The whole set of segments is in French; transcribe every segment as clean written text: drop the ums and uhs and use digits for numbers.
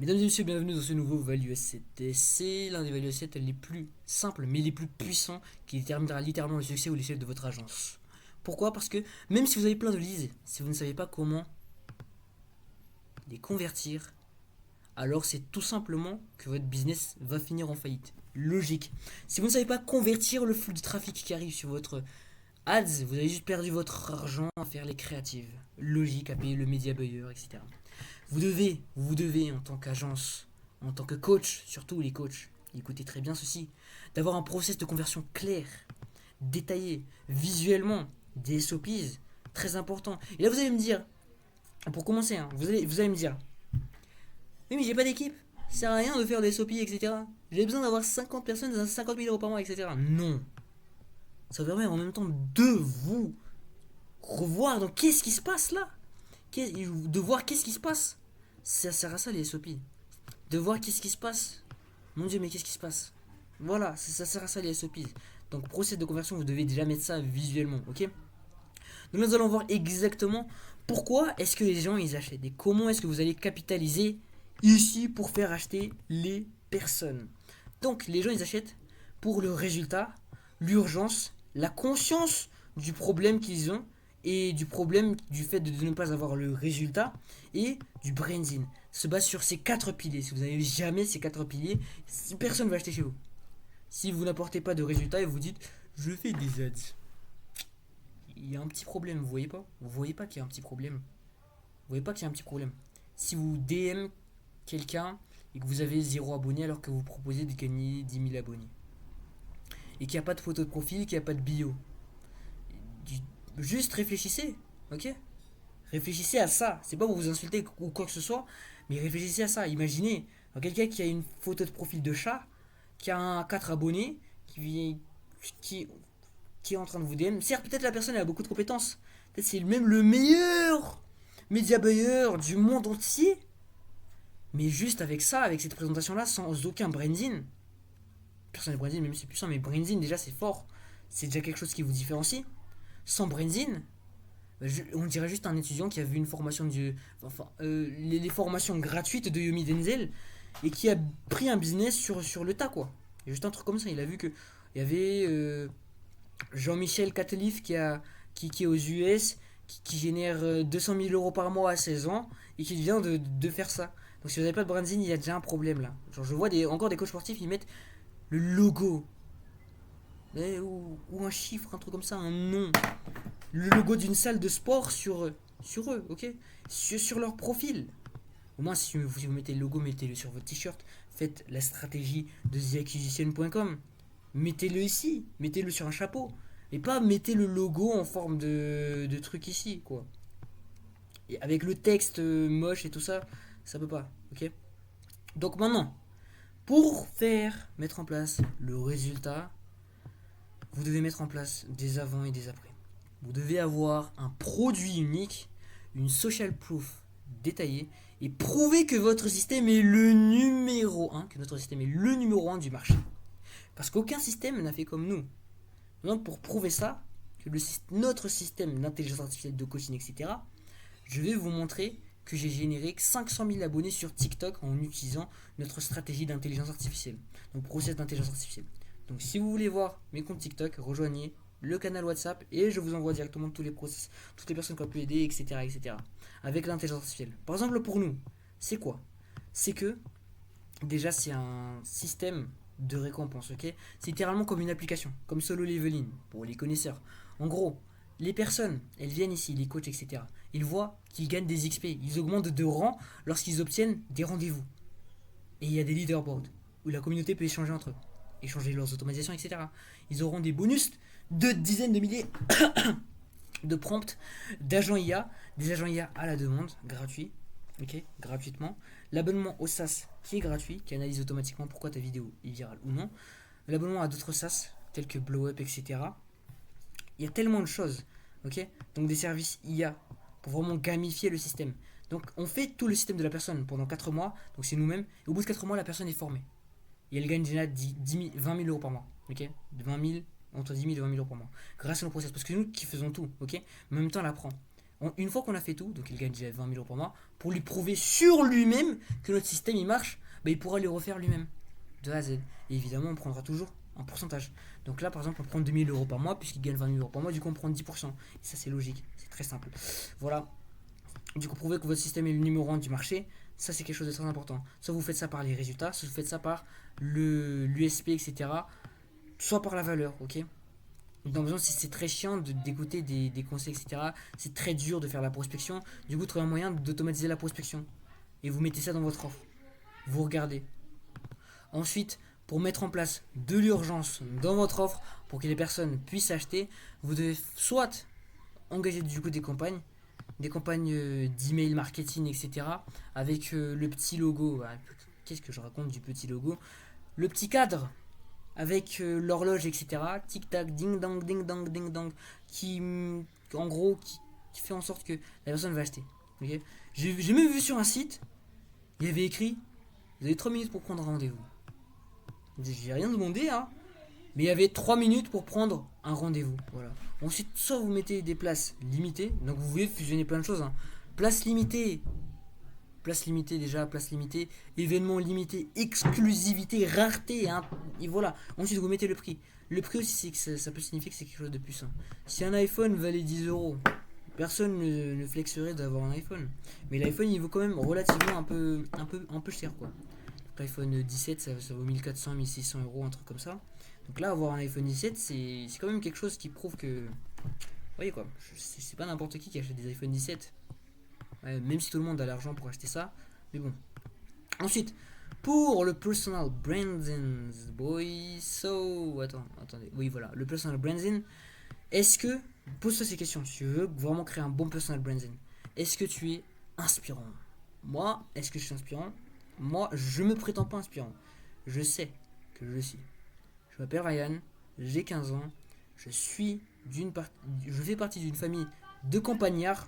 Mesdames et messieurs, bienvenue dans ce nouveau Value Asset. C'est l'un des Value Assets les plus simples mais les plus puissants qui déterminera littéralement le succès ou l'échec de votre agence. Pourquoi? Parce que même si vous avez plein de leads, si vous ne savez pas comment les convertir, alors c'est tout simplement que votre business va finir en faillite. Logique. Si vous ne savez pas convertir le flux de trafic qui arrive sur votre ads, vous avez juste perdu votre argent à faire les créatives. Logique, à payer le media buyer, etc. Vous devez en tant qu'agence, en tant que coach, surtout les coachs, écoutez très bien ceci, d'avoir un process de conversion clair, détaillé, visuellement, des SOPs, très important. Et là vous allez me dire, pour commencer, vous allez me dire, oui mais j'ai pas d'équipe, ça sert à rien de faire des SOP, etc. J'ai besoin d'avoir 50 personnes, 50 000 euros par mois, etc. Non. Ça permet en même temps de vous revoir donc qu'est-ce qui se passe là, de voir qu'est-ce qui se passe. Ça sert à ça les SOP. De voir qu'est-ce qui se passe. Mon dieu, mais qu'est-ce qui se passe? Voilà, ça sert à ça les SOP. Donc, process de conversion, vous devez déjà mettre ça visuellement, ok? Donc, nous allons voir exactement pourquoi est-ce que les gens ils achètent et comment est-ce que vous allez capitaliser ici pour faire acheter les personnes. Donc, les gens ils achètent pour le résultat, l'urgence, la conscience du problème qu'ils ont et du problème du fait de ne pas avoir le résultat et du branding. Se base sur ces quatre piliers. Si vous n'avez jamais ces quatre piliers, personne ne va acheter chez vous. Si vous n'apportez pas de résultat et vous dites je fais des ads, il y a un petit problème, vous voyez pas? Vous voyez pas qu'il y a un petit problème? Vous voyez pas qu'il y a un petit problème? Si vous DM quelqu'un et que vous avez zéro abonné alors que vous proposez de gagner 10 000 abonnés et qu'il n'y a pas de photo de profil, qu'il n'y a pas de bio, juste réfléchissez, ok? Réfléchissez à ça. C'est pas pour vous insulter ou quoi que ce soit, mais réfléchissez à ça. Imaginez quelqu'un qui a une photo de profil de chat, qui a 4 abonnés, qui, qui est en train de vous DM. Certes, peut-être la personne a beaucoup de compétences. Peut-être c'est même le meilleur média buyer du monde entier. Mais juste avec ça, avec cette présentation-là, sans aucun branding. Personne branding, même si c'est puissant, mais branding déjà c'est fort. C'est déjà quelque chose qui vous différencie. Sans branding, on dirait juste un étudiant qui a vu une formation les formations gratuites de Yomi Denzel et qui a pris un business sur le tas quoi. Et juste un truc comme ça, il a vu que il y avait Jean-Michel Catelif qui est aux US, qui génère 200 000 euros par mois à 16 ans et qui vient de faire ça. Donc si vous n'avez pas de branding, il y a déjà un problème là. Genre je vois encore des coachs sportifs, ils mettent le logo ou un chiffre, un truc comme ça, un nom, le logo d'une salle de sport sur eux, ok? Sur leur profil. Au moins, si vous mettez le logo, mettez-le sur votre t-shirt. Faites la stratégie de theacquisition.com. Mettez-le ici, mettez-le sur un chapeau. Et pas mettez le logo en forme de truc ici, quoi. Et avec le texte moche et tout ça, ça peut pas, ok? Donc maintenant, pour mettre en place le résultat, vous devez mettre en place des avant et des après. Vous devez avoir un produit unique, une social proof détaillée et prouver que votre système est le numéro un, que notre système est le numéro un du marché. Parce qu'aucun système n'a fait comme nous. Donc pour prouver ça, que notre système d'intelligence artificielle, de coaching, etc., je vais vous montrer que j'ai généré 500 000 abonnés sur TikTok en utilisant notre stratégie d'intelligence artificielle. Donc process d'intelligence artificielle. Donc si vous voulez voir mes comptes TikTok, rejoignez le canal WhatsApp et je vous envoie directement tous les process, toutes les personnes qui ont pu aider, etc., etc. Avec l'intelligence artificielle. Par exemple, pour nous, c'est quoi? C'est que déjà c'est un système de récompense, ok? C'est littéralement comme une application, comme Solo Leveling pour les connaisseurs. En gros, les personnes, elles viennent ici, les coachs, etc. Ils voient qu'ils gagnent des XP, ils augmentent de rang lorsqu'ils obtiennent des rendez-vous. Et il y a des leaderboards où la communauté peut échanger entre eux, échanger leurs automatisations, etc. Ils auront des bonus de dizaines de milliers de prompts d'agents IA, des agents IA à la demande, gratuits, ok, gratuitement. L'abonnement au SaaS qui est gratuit, qui analyse automatiquement pourquoi ta vidéo est virale ou non. L'abonnement à d'autres SaaS tels que BlowUp, etc. Il y a tellement de choses, ok. Donc des services IA pour vraiment gamifier le système. Donc on fait tout le système de la personne pendant 4 mois, donc c'est nous-mêmes. Et au bout de 4 mois, la personne est formée. Et elle gagne déjà 20 000 euros par mois, ok. Entre 10 000 et 20 000 euros par mois. Grâce à nos process, parce que c'est nous qui faisons tout, ok. Mais en même temps, elle apprend. Une fois qu'on a fait tout, donc il gagne déjà 20 000 euros par mois, pour lui prouver sur lui-même que notre système il marche, bah, il pourra le refaire lui-même, de A à Z. Et évidemment, on prendra toujours un pourcentage. Donc là, par exemple, on prend 2 000 euros par mois, puisqu'il gagne 20 000 euros par mois, du coup, on prend 10%. Et ça, c'est logique, c'est très simple. Voilà. Du coup, prouver que votre système est le numéro 1 du marché, ça, c'est quelque chose de très important. Soit vous faites ça par les résultats, soit vous faites ça par l'USP, etc. Soit par la valeur, ok. Donc, c'est très chiant d'écouter des conseils, etc. C'est très dur de faire la prospection. Du coup, trouvez un moyen d'automatiser la prospection. Et vous mettez ça dans votre offre. Vous regardez. Ensuite, pour mettre en place de l'urgence dans votre offre, pour que les personnes puissent acheter, vous devez soit engager du coup des campagnes d'email marketing, etc. Avec le petit logo. Qu'est-ce que je raconte du petit logo? Le petit cadre avec l'horloge, etc. Tic tac, ding dong, ding dong, ding dong, qui en gros qui fait en sorte que la personne va acheter. Okay, j'ai même vu sur un site, il y avait écrit vous avez 3 minutes pour prendre un rendez-vous. J'ai rien demandé, hein. Mais il y avait 3 minutes pour prendre un rendez-vous. Voilà. Ensuite, soit vous mettez des places limitées. Donc vous voulez fusionner plein de choses. Hein. Place limitée. Place limitée déjà, place limitée. Événement limité, exclusivité, rareté. Hein. Et voilà. Ensuite, vous mettez le prix. Le prix aussi, c'est que ça peut signifier que c'est quelque chose de puissant. Si un iPhone valait 10 euros, personne ne flexerait d'avoir un iPhone. Mais l'iPhone, il vaut quand même relativement un peu cher, quoi. L'iPhone 17 ça vaut 1400, 1600 euros, un truc comme ça. Donc là, avoir un iPhone 17, c'est quand même quelque chose qui prouve que. Vous voyez quoi, c'est pas n'importe qui achète des iPhone 17. Ouais, même si tout le monde a l'argent pour acheter ça. Mais bon. Ensuite, pour le personal branding, boy. Attendez. Oui, voilà. Le personal branding. Est-ce que. Pose-toi ces questions. Si tu veux vraiment créer un bon personal branding, est-ce que tu es inspirant? Moi, est-ce que je suis inspirant? Moi, je me prétends pas inspirant. Je sais que je le suis. Je m'appelle Ryan, j'ai 15 ans, je fais partie d'une famille de campagnards.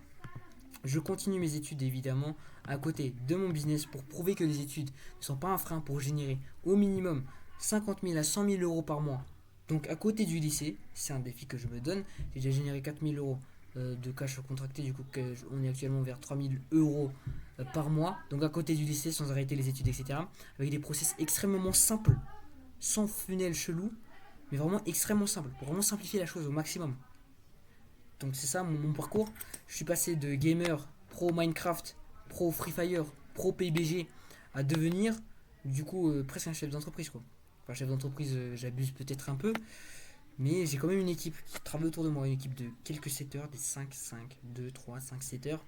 Je continue mes études évidemment à côté de mon business pour prouver que les études ne sont pas un frein pour générer au minimum 50 000 à 100 000 euros par mois. Donc à côté du lycée, c'est un défi que je me donne. J'ai déjà généré 4 000 euros de cash contracté, du coup on est actuellement vers 3 000 euros par mois. Donc à côté du lycée, sans arrêter les études, etc. Avec des process extrêmement simples, sans funnel chelou, mais vraiment extrêmement simple, pour vraiment simplifier la chose au maximum. Donc c'est ça mon parcours. Je suis passé de gamer pro Minecraft, pro Free Fire, pro PUBG à devenir du coup presque un chef d'entreprise, quoi. Enfin, chef d'entreprise, j'abuse peut-être un peu, mais j'ai quand même une équipe qui travaille autour de moi, une équipe de quelques setters, des 2, 3, 5 setters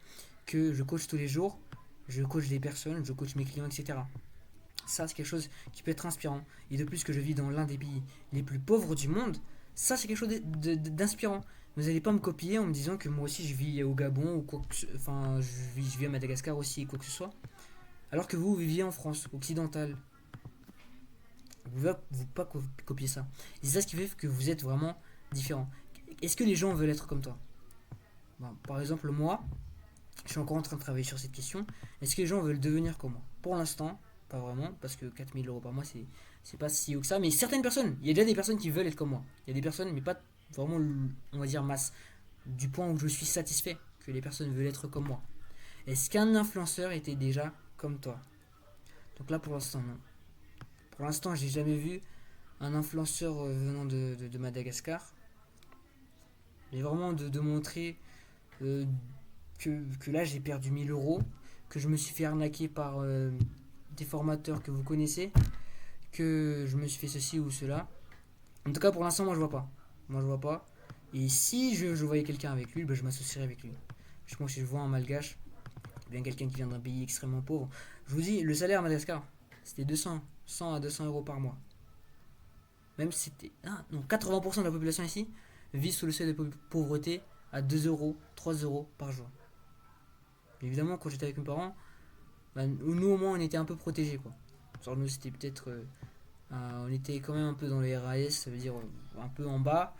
que je coach tous les jours. Je coach des personnes, je coach mes clients, etc. Ça, c'est quelque chose qui peut être inspirant. Et de plus que je vis dans l'un des pays les plus pauvres du monde, ça, c'est quelque chose d'inspirant. Vous n'allez pas me copier en me disant que moi aussi je vis au Gabon ou quoi que enfin, je vis à Madagascar aussi, quoi que ce soit. Alors que vous viviez en France, occidentale. Vous ne pouvez pas copier ça. Et c'est ça ce qui fait que vous êtes vraiment différent. Est-ce que les gens veulent être comme toi? Par exemple, moi, je suis encore en train de travailler sur cette question. Est-ce que les gens veulent devenir comme moi? Pour l'instant, pas vraiment, parce que 4 000 euros par mois, c'est pas si haut que ça. Mais certaines personnes, il y a déjà des personnes qui veulent être comme moi. Il y a des personnes, mais pas vraiment, on va dire, masse. Du point où je suis satisfait que les personnes veulent être comme moi. Est-ce qu'un influenceur était déjà comme toi? Donc là, pour l'instant, non. Pour l'instant, j'ai jamais vu un influenceur venant de Madagascar. Mais vraiment de montrer que là, j'ai perdu 1000 euros, que je me suis fait arnaquer par des formateurs que vous connaissez, que je me suis fait ceci ou cela. En tout cas, pour l'instant, moi, je vois pas. Moi, je vois pas. Et si je voyais quelqu'un avec lui, je m'associerais avec lui. Parce que moi, si je vois un malgache, bien quelqu'un qui vient d'un pays extrêmement pauvre, je vous dis, le salaire à Madagascar, c'était 100 à 200 euros par mois. Même si c'était. Non, 80% de la population ici vit sous le seuil de pauvreté à 2 euros, 3 euros par jour. Évidemment, quand j'étais avec mes parents, nous au moins on était un peu protégés, quoi. Genre nous c'était peut-être on était quand même un peu dans les RAS, ça veut dire un peu en bas,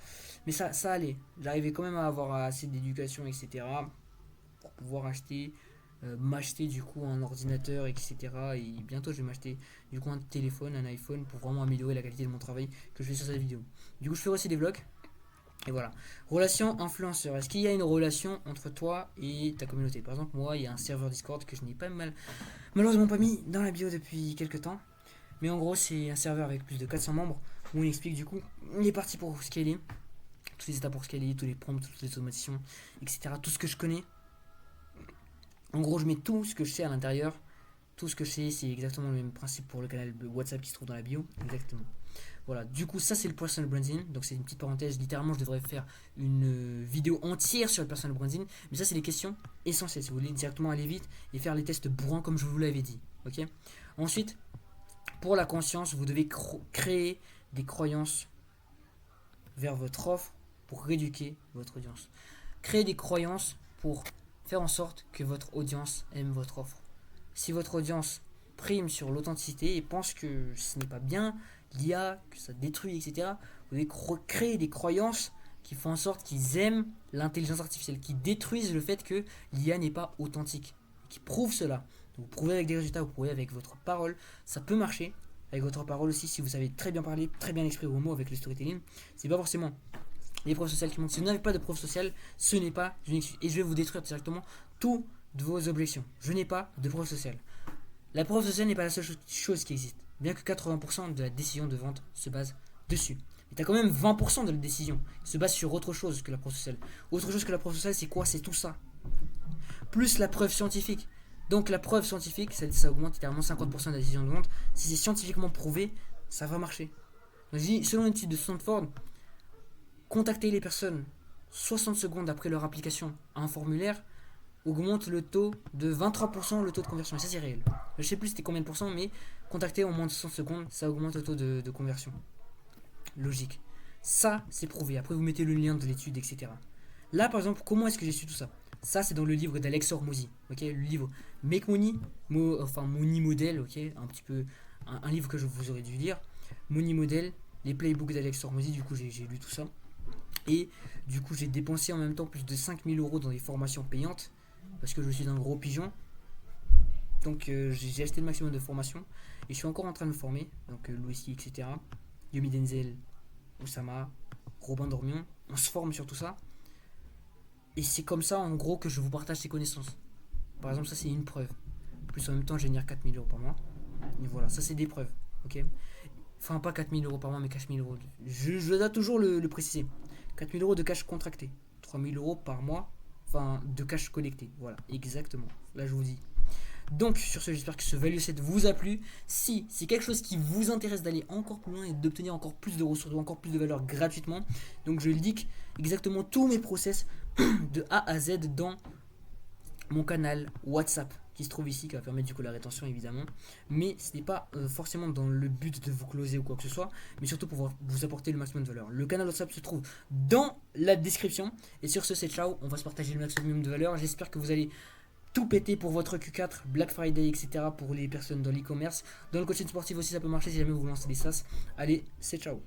mais ça allait. J'arrivais quand même à avoir assez d'éducation, etc. pour pouvoir m'acheter du coup un ordinateur, etc. Et bientôt je vais m'acheter du coup un téléphone, un iPhone pour vraiment améliorer la qualité de mon travail que je fais sur cette vidéo. Du coup je fais aussi des vlogs. Et voilà. Relation influenceur. Est-ce qu'il y a une relation entre toi et ta communauté? Par exemple, moi, il y a un serveur Discord que je n'ai pas malheureusement pas mis dans la bio depuis quelques temps. Mais en gros, c'est un serveur avec plus de 400 membres où on explique du coup les parties pour scaler, tous les étapes pour scaler, tous les prompts, toutes les automatisations, etc. Tout ce que je connais. En gros, je mets tout ce que je sais à l'intérieur. Tout ce que je sais, c'est exactement le même principe pour le canal WhatsApp qui se trouve dans la bio. Exactement. Voilà, du coup, ça c'est le personal branding. Donc, c'est une petite parenthèse. Littéralement, je devrais faire une vidéo entière sur le personal branding. Mais ça, c'est les questions essentielles. Si vous voulez directement aller vite et faire les tests bourrins comme je vous l'avais dit. Ok. Ensuite, pour la conscience, vous devez créer des croyances vers votre offre pour rééduquer votre audience. Créer des croyances pour faire en sorte que votre audience aime votre offre. Si votre audience prime sur l'authenticité et pense que ce n'est pas bien, l'IA, que ça détruit, etc., vous devez créer des croyances qui font en sorte qu'ils aiment l'intelligence artificielle, qui détruisent le fait que l'IA n'est pas authentique, qui prouvent cela. Donc, vous prouvez avec des résultats, vous prouvez avec votre parole, ça peut marcher. Avec votre parole aussi, si vous savez très bien parler, très bien exprimer vos mots avec le storytelling, c'est pas forcément les preuves sociales qui manquent. Si vous n'avez pas de preuves sociales, ce n'est pas une excuse. Et je vais vous détruire directement toutes vos objections. Je n'ai pas de preuves sociales. La preuve sociale n'est pas la seule chose qui existe. Bien que 80% de la décision de vente se base dessus. Mais tu as quand même 20% de la décision qui se base sur autre chose que la preuve sociale. Autre chose que la preuve sociale, c'est quoi? C'est tout ça. Plus la preuve scientifique. Donc la preuve scientifique, ça augmente littéralement 50% de la décision de vente. Si c'est scientifiquement prouvé, ça va marcher. Donc, je dis, selon une étude de Stanford, contacter les personnes 60 secondes après leur application à un formulaire augmente le taux de 23% le taux de conversion. Et ça, c'est réel. Je sais plus c'était combien de pourcents, mais contacter en moins de 60 secondes, ça augmente le taux de conversion. Logique. Ça, c'est prouvé. Après, vous mettez le lien de l'étude, etc. Là, par exemple, comment est-ce que j'ai su tout ça? Ça, c'est dans le livre d'Alex Hormozy. Ok, le livre Make Money, Money Model, ok, un petit peu un livre que je vous aurais dû lire. Money Model, les playbooks d'Alex Hormozy. Du coup, j'ai lu tout ça. Et du coup, j'ai dépensé en même temps plus de 5000 euros dans des formations payantes parce que je suis un gros pigeon. Donc, j'ai acheté le maximum de formations et je suis encore en train de me former. Donc, Louis, etc. Yomi Denzel, Osama, Robin Dormion. On se forme sur tout ça. Et c'est comme ça, en gros, que je vous partage ces connaissances. Par exemple, ça, c'est une preuve. Plus en même temps, je génère 4000 euros par mois. Et voilà, ça, c'est des preuves. Ok. Enfin, pas 4000 euros par mois, mais 4000 euros. Je dois toujours le préciser. 4000 euros de cash contracté. 3000 euros par mois. Enfin, de cash collecté. Voilà, exactement. Là, je vous dis. Donc, sur ce, j'espère que ce value set vous a plu. Si c'est quelque chose qui vous intéresse d'aller encore plus loin et d'obtenir encore plus de ressources ou encore plus de valeur gratuitement, donc je leak exactement tous mes process de A à Z dans mon canal WhatsApp qui se trouve ici, qui va permettre du coup la rétention évidemment, mais ce n'est pas forcément dans le but de vous closer ou quoi que ce soit, mais surtout pour vous apporter le maximum de valeur. Le canal WhatsApp se trouve dans la description, et sur ce c'est ciao, on va se partager le maximum de valeur. J'espère que vous allez tout péter pour votre Q4, Black Friday, etc. pour les personnes dans l'e-commerce. Dans le coaching sportif aussi ça peut marcher si jamais vous lancez des SaaS. Allez, c'est ciao.